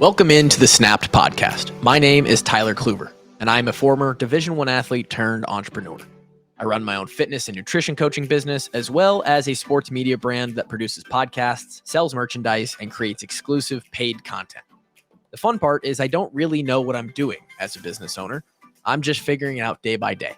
Welcome into the Snapped podcast. My name is Tyler Kluver, and I'm a former Division I athlete turned entrepreneur. I run my own fitness and nutrition coaching business, as well as a sports media brand that produces podcasts, sells merchandise, and creates exclusive paid content. The fun part is I don't really know what I'm doing as a business owner. I'm just figuring it out day by day.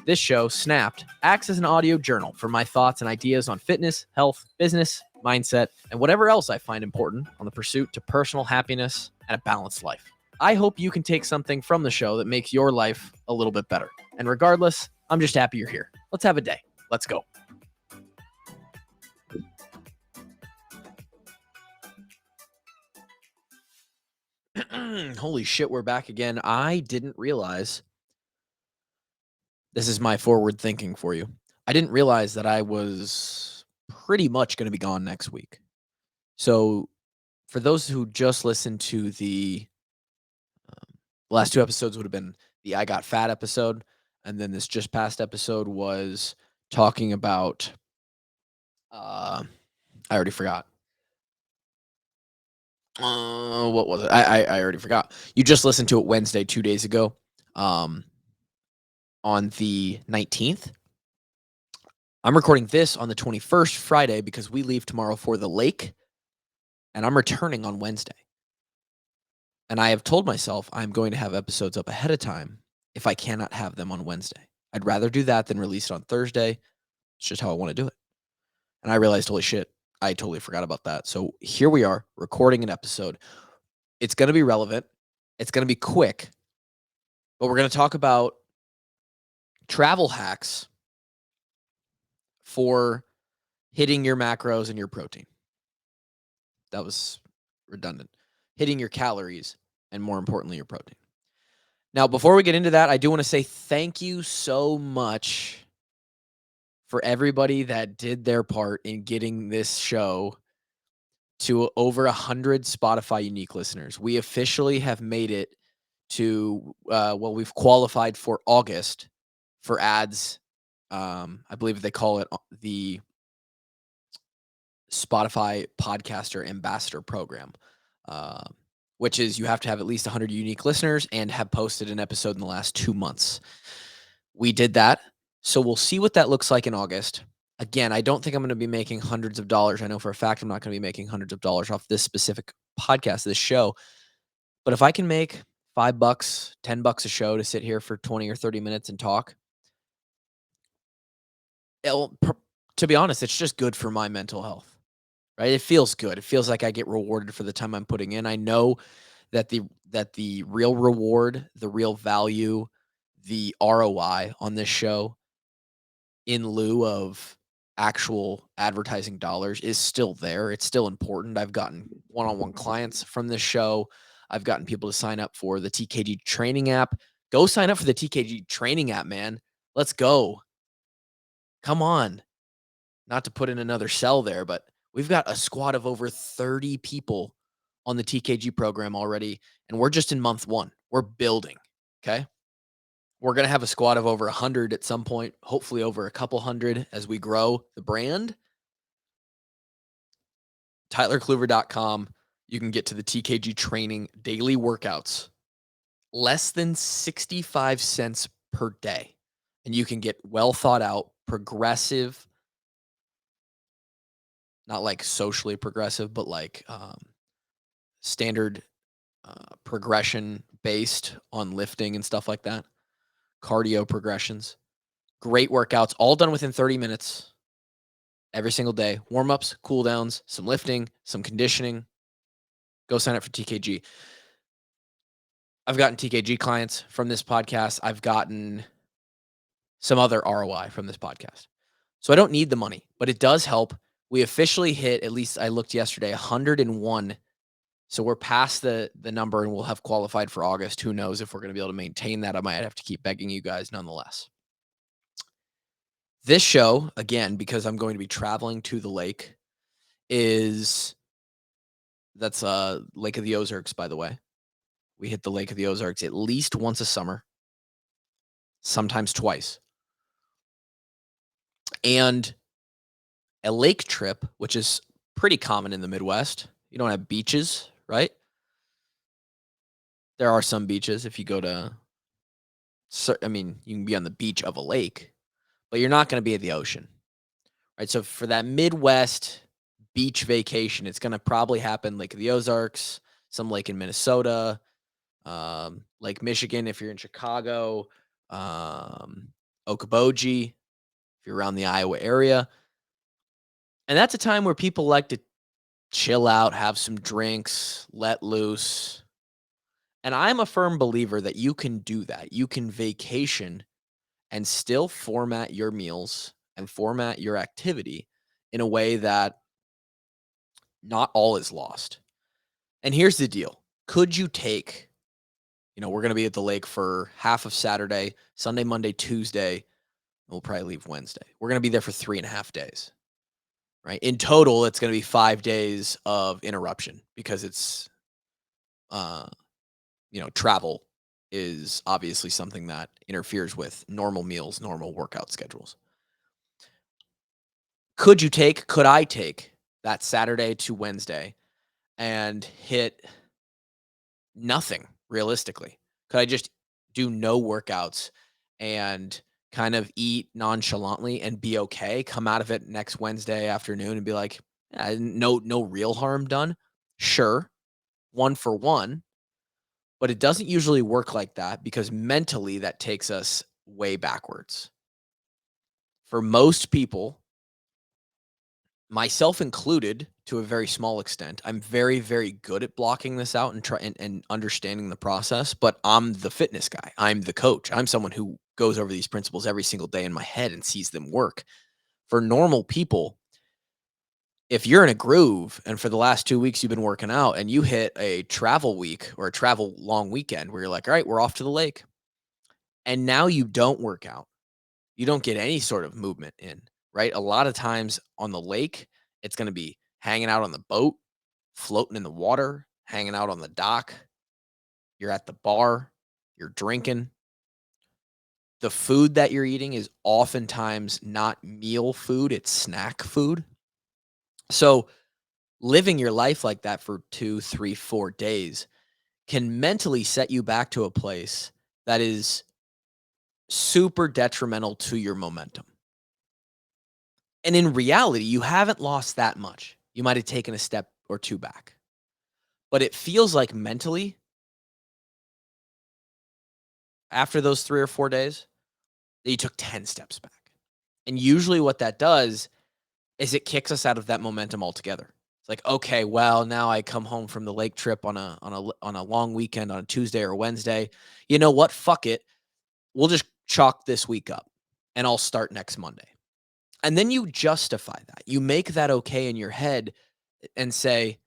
This show, Snapped, acts as an audio journal for my thoughts and ideas on fitness, health, business, mindset, and whatever else I find important on the pursuit to personal happiness and a balanced life. I hope you can take something from the show that makes your life a little bit better. And regardless, I'm just happy you're here. Let's have a day. Let's go. Holy shit, we're back again. I didn't realize. This is my forward thinking for you. I didn't realize that I was pretty much going to be gone next week. So, for those who just listened to the last two episodes, would have been the I Got Fat episode, and then this just past episode was talking about. I already forgot. What was it? I already forgot. You just listened to it Wednesday, 2 days ago, on the 19th. I'm recording this on the 21st, Friday, because we leave tomorrow for the lake, and I'm returning on Wednesday. And I have told myself I'm going to have episodes up ahead of time if I cannot have them on Wednesday. I'd rather do that than release it on Thursday. It's just how I want to do it. And I realized, holy shit, I totally forgot about that. So here we are recording an episode. It's going to be relevant. It's going to be quick, but we're going to talk about travel hacks for hitting your macros and your protein. That was redundant. Hitting your calories and, more importantly, your protein. Now, before we get into that, I do want to say thank you so much for everybody that did their part in getting this show to over 100 Spotify unique listeners. We officially have made it to, we've qualified for August for ads. I believe they call it the Spotify Podcaster Ambassador Program, which is you have to have at least 100 unique listeners and have posted an episode in the last 2 months. We did that. So we'll see what that looks like in August. Again, I don't think I'm going to be making hundreds of dollars. I know for a fact I'm not going to be making hundreds of dollars off this specific podcast, this show. But if I can make $5, $10 a show to sit here for 20 or 30 minutes and talk, to be honest, it's just good for my mental health. Right? It feels good. It feels like I get rewarded for the time I'm putting in. I know that the real reward, the real value, the ROI on this show in lieu of actual advertising dollars is still there. It's still important. I've gotten one-on-one clients from this show. I've gotten people to sign up for the TKG training app. Go sign up for the TKG training app, man. Let's go. Come on. Not to put in another sell there, but we've got a squad of over 30 people on the TKG program already, and we're just in month 1. We're building, okay? We're going to have a squad of over 100 at some point, hopefully over a couple hundred as we grow the brand. TylerKluver.com. You can get to the TKG training daily workouts. Less than 65 cents per day. And you can get well thought out, progressive, not like socially progressive, but like standard progression based on lifting and stuff like that. Cardio progressions. Great workouts, all done within 30 minutes every single day. Warm-ups, cool-downs, some lifting, some conditioning. Go sign up for TKG. I've gotten TKG clients from this podcast. I've gotten some other ROI from this podcast. So I don't need the money, but it does help. We officially hit, at least I looked yesterday, 101. So we're past the number and we'll have qualified for August. Who knows if we're going to be able to maintain that? I might have to keep begging you guys nonetheless. This show, again, because I'm going to be traveling to the lake, that's Lake of the Ozarks, by the way. We hit the Lake of the Ozarks at least once a summer, sometimes twice. And a lake trip, which is pretty common in the Midwest. You don't have beaches, right? There are some beaches if you go to I mean, you can be on the beach of a lake, but you're not gonna be at the ocean, right? So for that Midwest beach vacation, it's gonna probably happen Lake of the Ozarks, some lake in Minnesota, Lake Michigan if you're in Chicago, um, Okoboji if you're around the Iowa area. And that's a time where people like to chill out, have some drinks, let loose. And I'm a firm believer that you can do that. You can vacation and still format your meals and format your activity in a way that not all is lost. And here's the deal. Could you take, we're going to be at the lake for half of Saturday, Sunday, Monday, Tuesday. We'll probably leave Wednesday. We're going to be there for 3.5 days, right? In total, it's going to be 5 days of interruption because it's, uh, travel is obviously something that interferes with normal meals, normal workout schedules. Could I take that Saturday to Wednesday and hit nothing realistically? Could I just do no workouts and kind of eat nonchalantly and be okay? Come out of it next Wednesday afternoon and be like, no real harm done. Sure, one for one, but it doesn't usually work like that because mentally that takes us way backwards. For most people, myself included to a very small extent, I'm very, very good at blocking this out and and understanding the process, but I'm the fitness guy. I'm the coach. I'm someone who goes over these principles every single day in my head and sees them work. For normal people, if you're in a groove and for the last 2 weeks you've been working out and you hit a travel week or a travel long weekend where you're like, all right, we're off to the lake. And now you don't work out. You don't get any sort of movement in, right? A lot of times on the lake, it's going to be hanging out on the boat, floating in the water, hanging out on the dock. You're at the bar, you're drinking. The food that you're eating is oftentimes not meal food, it's snack food. So, living your life like that for 2, 3, 4 days can mentally set you back to a place that is super detrimental to your momentum. And in reality, you haven't lost that much. You might have taken a step or two back. But it feels like mentally, after those 3 or 4 days, that you took 10 steps back. And usually what that does is it kicks us out of that momentum altogether. It's like, okay, well, now I come home from the lake trip on a long weekend on a Tuesday or Wednesday. You know what? Fuck it. We'll just chalk this week up and I'll start next Monday. And then you justify that. You make that okay in your head and say,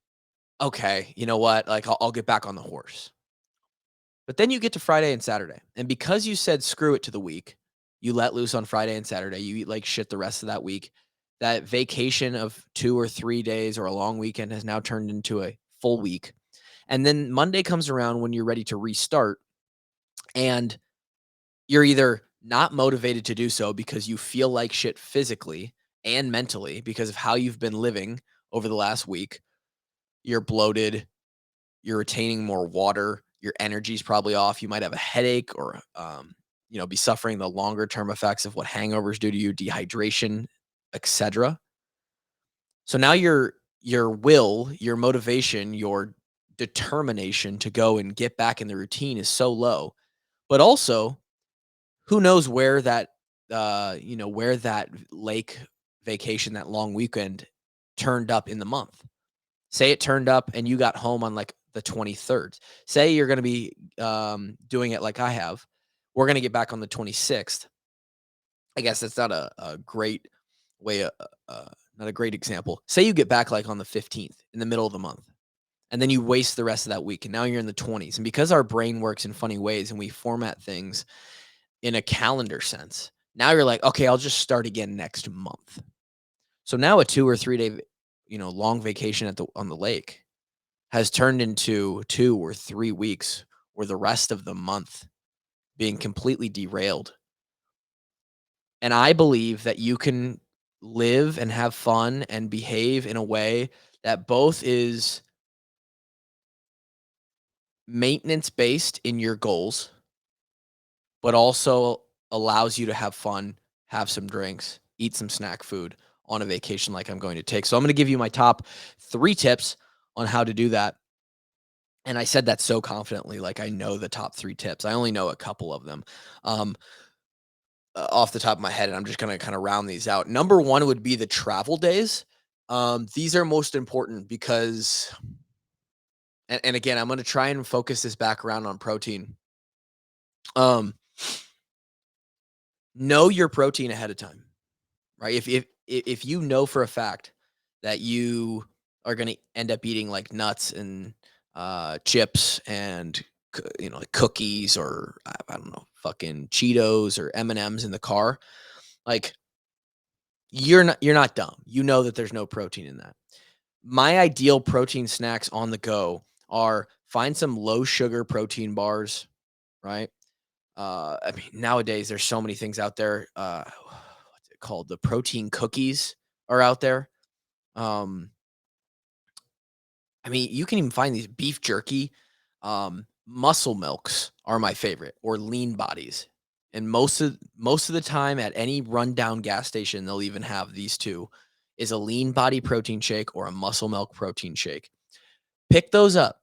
okay, you know what? Like, I'll get back on the horse. But then you get to Friday and Saturday. And because you said screw it to the week, you let loose on Friday and Saturday, you eat like shit the rest of that week. That vacation of 2 or 3 days or a long weekend has now turned into a full week. And then Monday comes around when you're ready to restart and you're either not motivated to do so because you feel like shit physically and mentally because of how you've been living over the last week. You're bloated, you're retaining more water, your energy's probably off, you might have a headache or, be suffering the longer term effects of what hangovers do to you, dehydration, etc. So now your will, your motivation, your determination to go and get back in the routine is so low. But also, who knows where that lake vacation, that long weekend turned up in the month. Say it turned up and you got home on like the 23rd. Say you're going to be doing it like I have. We're going to get back on the 26th. I guess that's not a great way, not a great example. Say you get back like on the 15th in the middle of the month, and then you waste the rest of that week, and now you're in the 20s. And because our brain works in funny ways and we format things in a calendar sense, now you're like, okay, I'll just start again next month. So now a 2 or 3 day, long vacation on the lake has turned into 2 or 3 weeks or the rest of the month being completely derailed. And I believe that you can live and have fun and behave in a way that both is maintenance based in your goals, but also allows you to have fun, have some drinks, eat some snack food on a vacation like I'm going to take. So I'm going to give you my top 3 tips on how to do that. And I said that so confidently, like I know the top 3 tips. I only know a couple of them. Um, off the top of my head, and I'm just gonna kinda round these out. Number 1 would be the travel days. These are most important because and again, I'm gonna try and focus this back around on protein. Um, know your protein ahead of time, right? If you know for a fact that you are gonna end up eating, like, nuts and, chips and like, cookies or I don't know, fucking Cheetos or M&Ms in the car, like, you're not dumb. You know that there's no protein in that. My ideal protein snacks on the go are find some low sugar protein bars, right? I mean, nowadays there's so many things out there. What's it called? The protein cookies are out there. Um, I mean, you can even find these beef jerky. Muscle milks are my favorite, or lean bodies. And most of the time at any rundown gas station, they'll even have these two is a lean body protein shake or a muscle milk protein shake. Pick those up.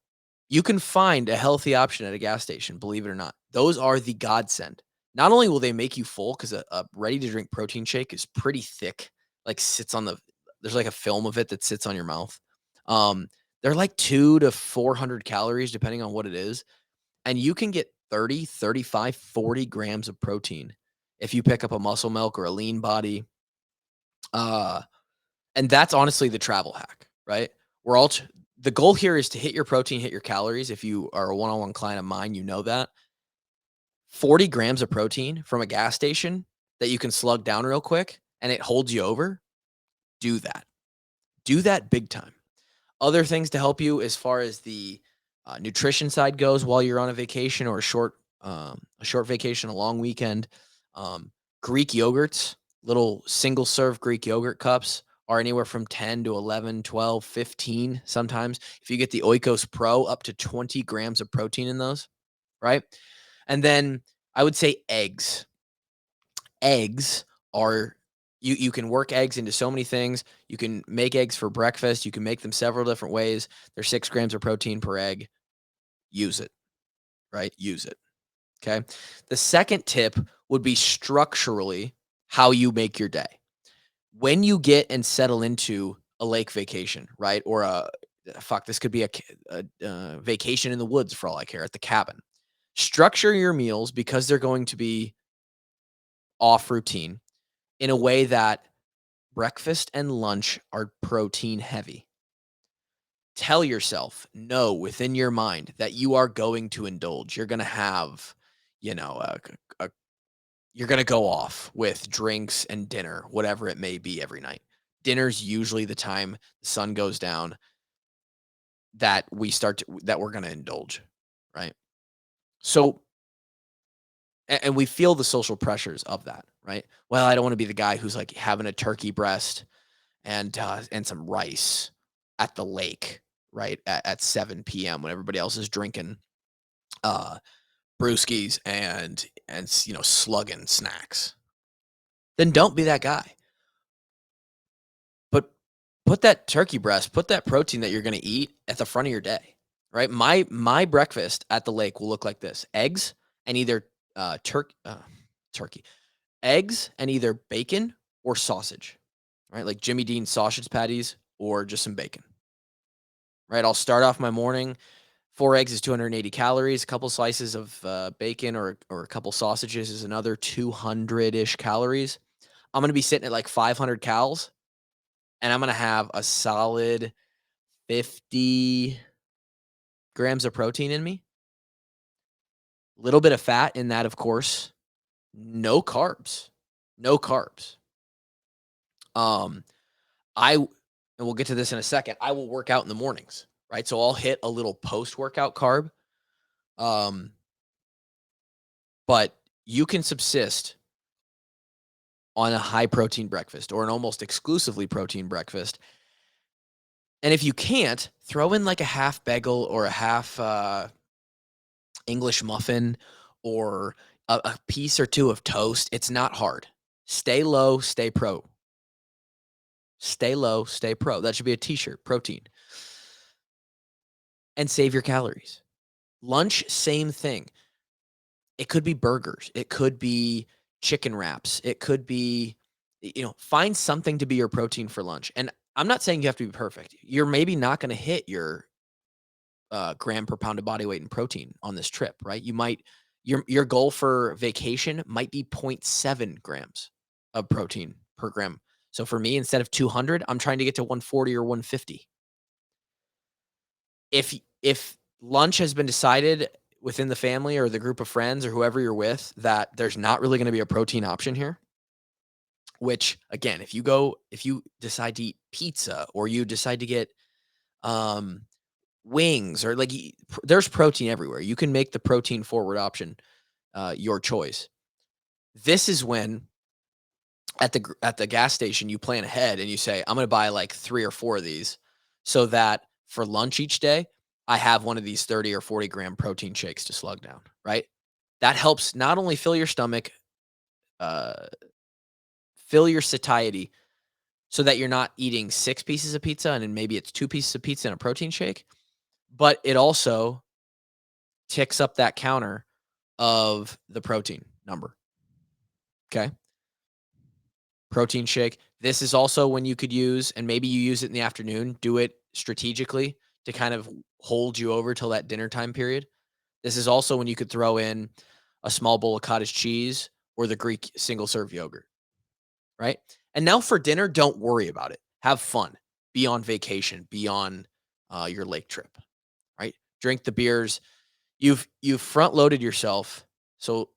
You can find a healthy option at a gas station, believe it or not. Those are the godsend. Not only will they make you full because a ready to drink protein shake is pretty thick, like sits on there's like a film of it that sits on your mouth. Um, they're like 2 to 400 calories, depending on what it is. And you can get 30, 35, 40 grams of protein if you pick up a muscle milk or a lean body. Uh, and that's honestly the travel hack, right? We're all the goal here is to hit your protein, hit your calories. If you are a one-on-one client of mine, you know that 40 grams of protein from a gas station that you can slug down real quick and it holds you over. Do that. Do that big time. Other things to help you as far as the nutrition side goes while you're on a vacation or a short vacation, a long weekend. Um, Greek yogurts, little single serve Greek yogurt cups are anywhere from 10 to 11, 12, 15 sometimes. If you get the Oikos Pro, up to 20 grams of protein in those, right? And then I would say eggs. Eggs are you can work eggs into so many things. You can make eggs for breakfast. You can make them several different ways. There's 6 grams of protein per egg. Use it, right? Use it. Okay. The second tip would be structurally how you make your day. When you get and settle into a lake vacation, right? Or this could be a vacation in the woods for all I care at the cabin. Structure your meals because they're going to be off routine in a way that breakfast and lunch are protein heavy. Tell yourself, no, within your mind that you are going to indulge. You're going to have, you know, you're going to go off with drinks and dinner, whatever it may be every night. Dinner's usually the time the sun goes down that we're going to indulge, right? So, and we feel the social pressures of that, right? Well, I don't want to be the guy who's like having a turkey breast and some rice at the lake, right, at 7 p.m. when everybody else is drinking uh, brewskis and slugging snacks. Then don't be that guy. But put that turkey breast, put that protein that you're going to eat at the front of your day, right? My breakfast at the lake will look like this: eggs and either turkey, eggs and either bacon or sausage, right? Like Jimmy Dean sausage patties or just some bacon. Right, I'll start off my morning. 4 eggs is 280 calories. A couple slices of bacon or a couple sausages is another 200-ish calories. I'm gonna be sitting at like 500 calories, and I'm gonna have a solid 50 grams of protein in me. Little bit of fat in that, of course. No carbs. No carbs. Um, and we'll get to this in a second. I will work out in the mornings, right? So I'll hit a little post-workout carb. Um, but you can subsist on a high protein breakfast or an almost exclusively protein breakfast. And if you can't, throw in like a half bagel or a half English muffin or a piece or two of toast. It's not hard. Stay low, stay pro. Stay low, stay pro. That should be a t-shirt, protein. And save your calories. Lunch, same thing. It could be burgers. It could be chicken wraps. It could be, find something to be your protein for lunch. And I'm not saying you have to be perfect. You're maybe not going to hit your gram per pound of body weight in protein on this trip, right? You might your goal for vacation might be zero point 0.7 grams of protein per gram. So for me, instead of 200, I'm trying to get to 140 or 150. If lunch has been decided within the family or the group of friends or whoever you're with that there's not really going to be a protein option here, which again, if you decide to eat pizza or you decide to get um wings or there's protein everywhere. You can make the protein forward option your choice. This is when at the gas station you plan ahead and you say, I'm going to buy like 3 or 4 of these so that for lunch each day I have one of these 30 or 40 gram protein shakes to slug down, right? That helps not only fill your stomach, uh, fill your satiety so that you're not eating 6 pieces of pizza and then maybe it's 2 pieces of pizza and a protein shake, but it also ticks up that counter of the protein number. Okay. Protein shake. This is also when you could use, and maybe you use it in the afternoon, do it strategically to kind of hold you over till that dinner time period. This is also when you could throw in a small bowl of cottage cheese or the Greek single serve yogurt, right? And now for dinner, don't worry about it. Have fun. Be on vacation. Be on your lake trip, right? Drink the beers. You've front loaded yourself so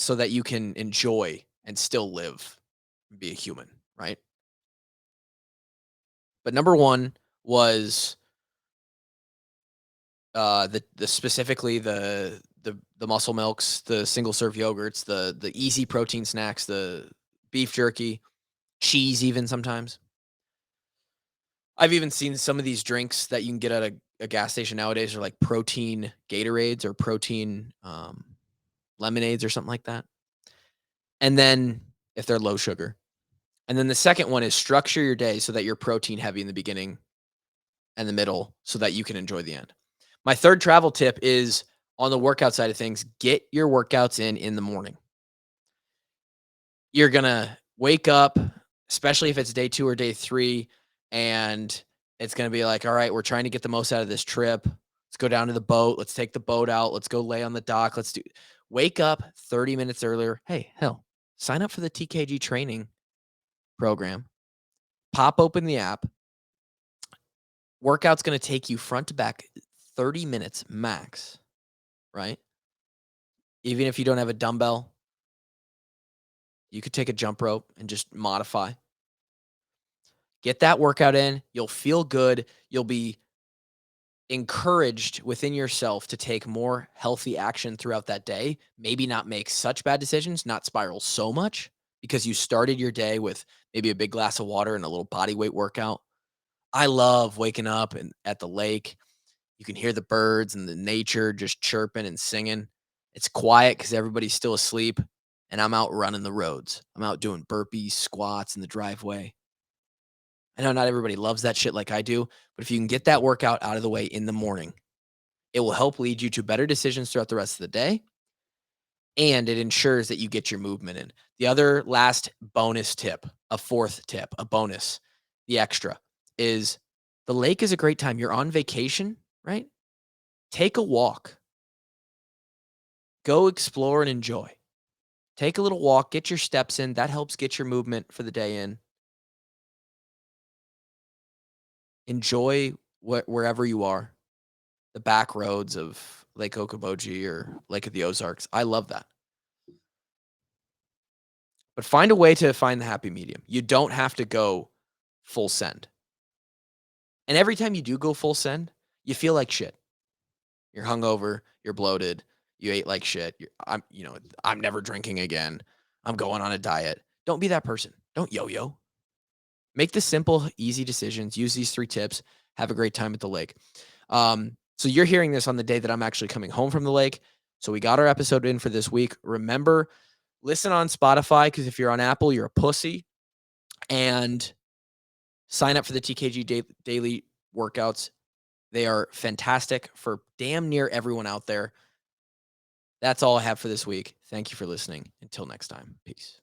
that you can enjoy and still live, be a human, right? But number 1 was, the specifically the muscle milks, the single serve yogurts, the easy protein snacks, the beef jerky, cheese even sometimes. I've even seen some of these drinks that you can get at a gas station nowadays are like protein Gatorades or protein, lemonades or something like that. And then if they're low sugar. And then the second one is structure your day so that you're protein heavy in the beginning and the middle so that you can enjoy the end. My third travel tip is on the workout side of things, get your workouts in the morning. You're going to wake up, especially if it's day 2 or day 3, and it's going to be like, all right, we're trying to get the most out of this trip. Let's go down to the boat. Let's take the boat out. Let's go lay on the dock. Wake up 30 minutes earlier. Hey, hell, sign up for the TKG training program. Pop open the app. Workout's going to take you front to back 30 minutes max, right? Even if you don't have a dumbbell, you could take a jump rope and just modify. Get that workout in. You'll feel good. You'll be encouraged within yourself to take more healthy action throughout that day. Maybe not make such bad decisions, not spiral so much because you started your day with maybe a big glass of water and a little body weight workout. I love waking up and at the lake. You can hear the birds and the nature just chirping and singing. It's quiet because everybody's still asleep, and I'm out running the roads. I'm out doing burpees, squats in the driveway. I know not everybody loves that shit like I do, but if you can get that workout out of the way in the morning, it will help lead you to better decisions throughout the rest of the day, and it ensures that you get your movement in. The other last bonus tip, a fourth tip, a bonus, the extra, is the lake is a great time. You're on vacation, right? Take a walk. Go explore and enjoy. Take a little walk, get your steps in. That helps get your movement for the day in. Enjoy wherever you are. The back roads of Lake Okoboji or Lake of the Ozarks. I love that. But find a way to find the happy medium. You don't have to go full send. And every time you do go full send, you feel like shit. You're hungover, you're bloated, you ate like shit. I'm never drinking again. I'm going on a diet. Don't be that person. Don't yo-yo. Make the simple, easy decisions. Use these 3 tips. Have a great time at the lake. So you're hearing this on the day that I'm actually coming home from the lake. So we got our episode in for this week. Remember, listen on Spotify, because if you're on Apple, you're a pussy. And sign up for the TKG daily workouts. They are fantastic for damn near everyone out there. That's all I have for this week. Thank you for listening. Until next time. Peace.